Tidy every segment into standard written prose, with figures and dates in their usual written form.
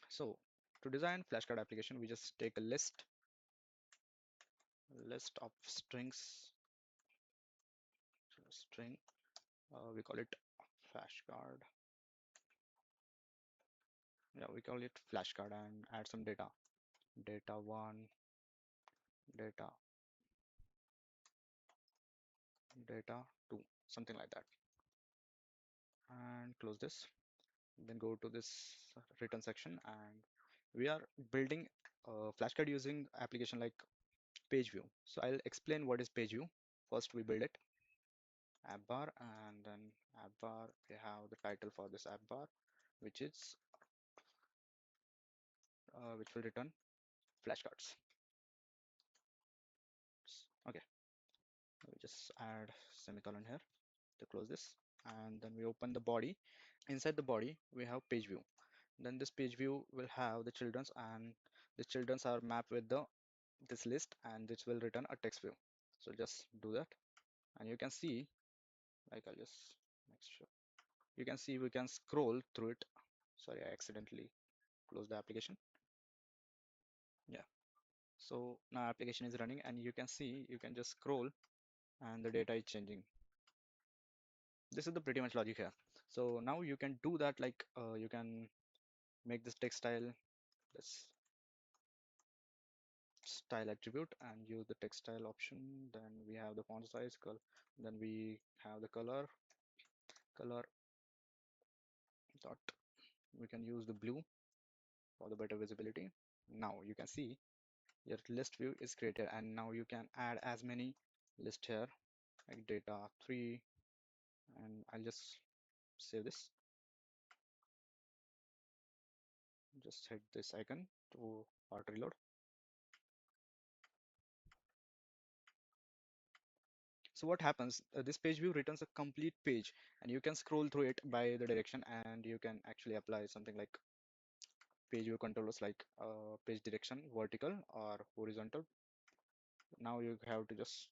So to design flashcard application, we just take a list of strings, string, we call it flashcard. Yeah, we call it flashcard and add some data, data one, data, data two, something like that, and close this. Then go to this return section, and we are building flashcard using application like PageView. So I'll explain what is PageView. First, we build it app bar, and then app bar we have the title for this app bar, which is which will return flashcards. Okay, we just add semicolon here to close this, and then we open the body. Inside the body we have page view. Then this page view will have the children's, and the children's are mapped with the this list, and this will return a text view. So just do that, and you can see, like, I'll just make sure you can see we can scroll through it. Sorry, I accidentally closed the application. Yeah, so now application is running, and you can see you can just scroll and the data is changing. This is the pretty much logic here. So now you can do that, like you can make this text style, this style attribute, and use the text style option. Then we have the font size, then we have the color dot, we can use the blue for the better visibility. Now you can see your list view is created, and now you can add as many list here, like data 3, and I'll just save this. Just hit this icon to auto reload. So what happens, this page view returns a complete page, and you can scroll through it by the direction, and you can actually apply something like page view controllers, like page direction vertical or horizontal. Now you have to just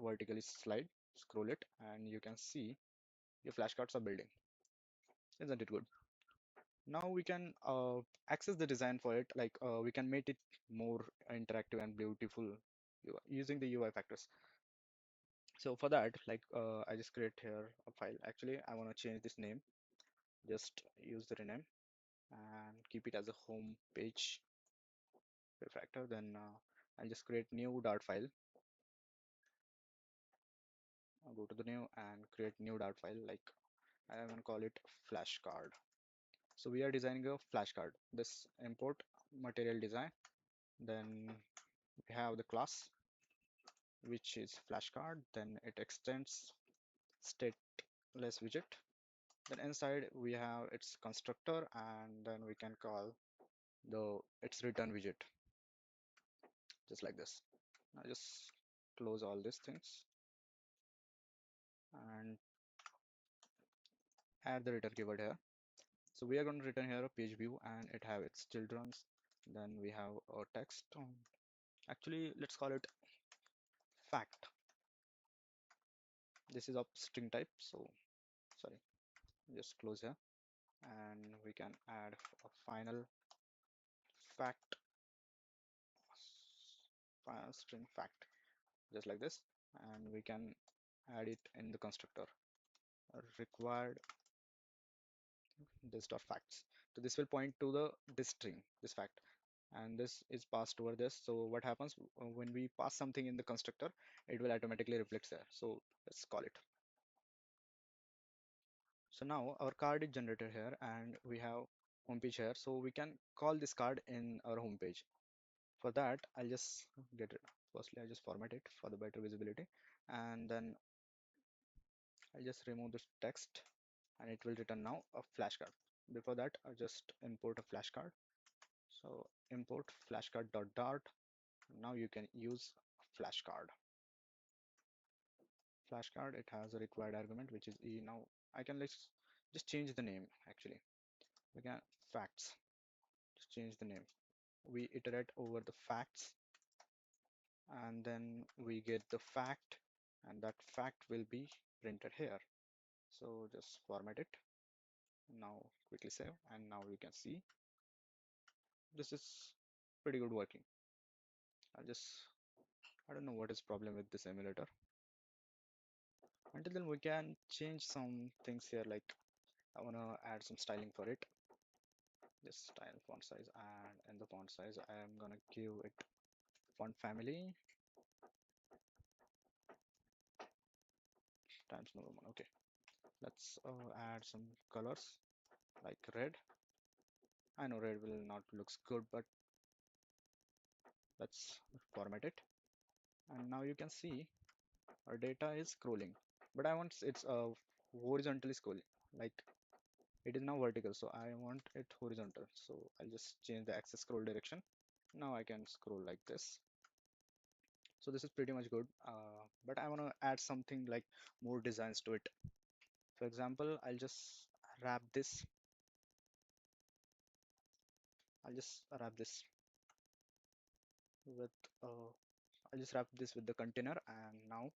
vertically scroll it, and you can see your flashcards are building. Isn't it good? Now we can access the design for it, like we can make it more interactive and beautiful using the UI factors. So for that, like I just create here a file. Actually, I want to change this name. Just use the rename and keep it as a home page refactor. Then I'll just create new dart file. I'll go to the new and create new dart file. Like I'm gonna call it flashcard. So we are designing a flashcard. This import material design. Then we have the class, which is flashcard. Then it extends stateless widget. Then inside we have its constructor, and then we can call the its return widget, just like this. Now just close all these things and add the return keyword here. So we are going to return here a page view, and it have its children's. Then we have a text. Actually, let's call it fact. This is of string type. So sorry, just close here, and we can add a final fact, final string fact, just like this, and we can add it in the constructor required this dot facts. So this will point to the this string, this fact, and this is passed over this. So what happens when we pass something in the constructor, it will automatically reflect there. So let's call it. So now our card is generated here, and we have homepage here. So we can call this card in our homepage. For that, I'll just get it. Firstly, I just format it for the better visibility, and then I'll just remove this text, and it will return now a flashcard. Before that, I'll just import a flashcard. So import flashcard dot dart. Now you can use flashcard. Flashcard, it has a required argument, which is e. Now I can let's just change the name. Actually, we can facts. Just change the name. We iterate over the facts, and then we get the fact, and that fact will be printed here. So just format it. Now quickly save, and now you can see this is pretty good working. I'll just, I don't know what is problem with this emulator. Until then, we can change some things here. Like I wanna add some styling for it. Just style font size, and in the font size, I am gonna give it font family times number one. Okay, let's add some colors like red. I know red will not looks good, but let's format it. And now you can see our data is scrolling, but I want it's horizontally scrolling. Like it is now vertical, so I want it horizontal. So I'll just change the axis scroll direction. Now I can scroll like this. So this is pretty much good, but I want to add something like more designs to it. For example, wrap this I'll just wrap this with uh, I'll just wrap this with the container, and now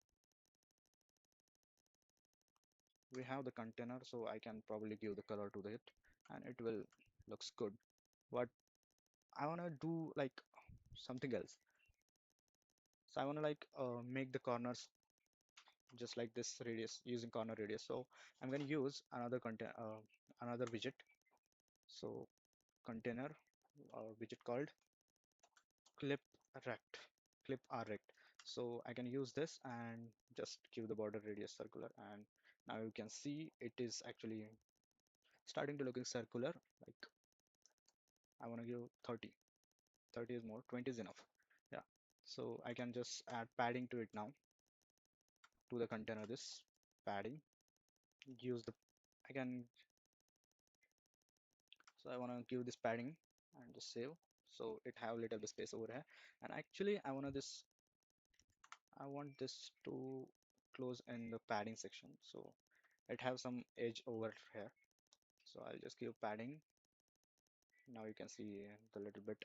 we have the container, so I can probably give the color to it and it will looks good. But I want to do like something else. So I want to like make the corners just like this radius using corner radius. So I'm going to use another widget. So container widget called clip rect clip r rect. So I can use this and just give the border radius circular, and now you can see it is actually starting to looking circular. Like I want to give 30. 30 is more, 20 is enough. Yeah, so I can just add padding to it now, to the container. This padding use the I can so I want to give this padding and just save, so it have little bit space over here. And actually I want this to close in the padding section, so it have some edge over here. So I'll just give padding. Now you can see the little bit.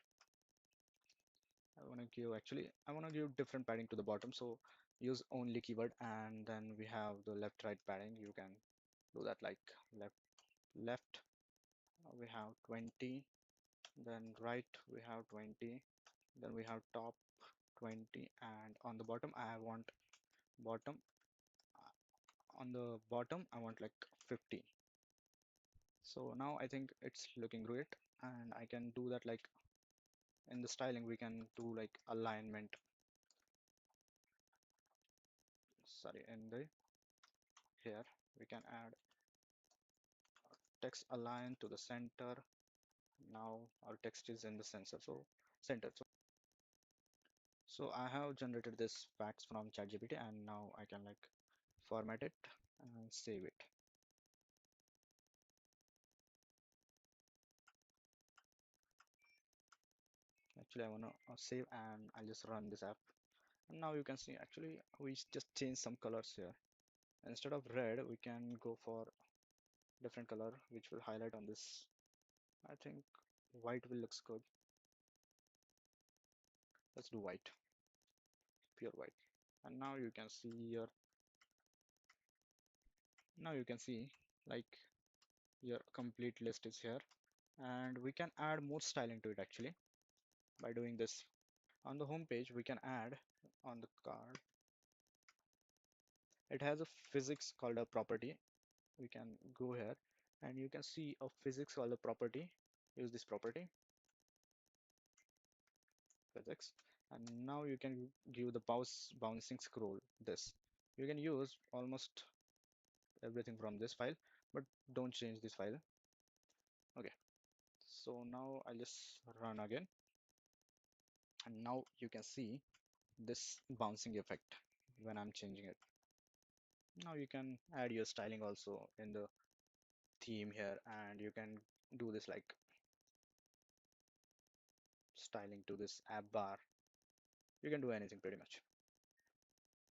I want to give different padding to the bottom, so use only keyword, and then we have the left right padding. You can do that like left we have 20, then right we have 20, then we have top 20, and on the bottom I want bottom on the bottom I want like 50. So now I think it's looking great, and I can do that like in the styling we can do like alignment, sorry, in the here we can add text align to the center. Now our text is in the center, so center. So I have generated this facts from ChatGPT, and now I can like format it and save it. Actually I want to save, and I'll just run this app. And now you can see actually we just change some colors here. Instead of red we can go for different color which will highlight on this. I think white will looks good. Let's do white, pure white. And now you can see your now you can see like your complete list is here, and we can add more styling to it actually by doing this. On the home page we can add on the card, it has a physics called a property. We can go here and you can see a physics called a property. Use this property physics, and now you can give the bouncing scroll. This you can use almost everything from this file, but don't change this file. Okay, so now I'll just run again, and now you can see this bouncing effect when I'm changing it. Now you can add your styling also in the theme here, and you can do this like styling to this app bar. You can do anything pretty much.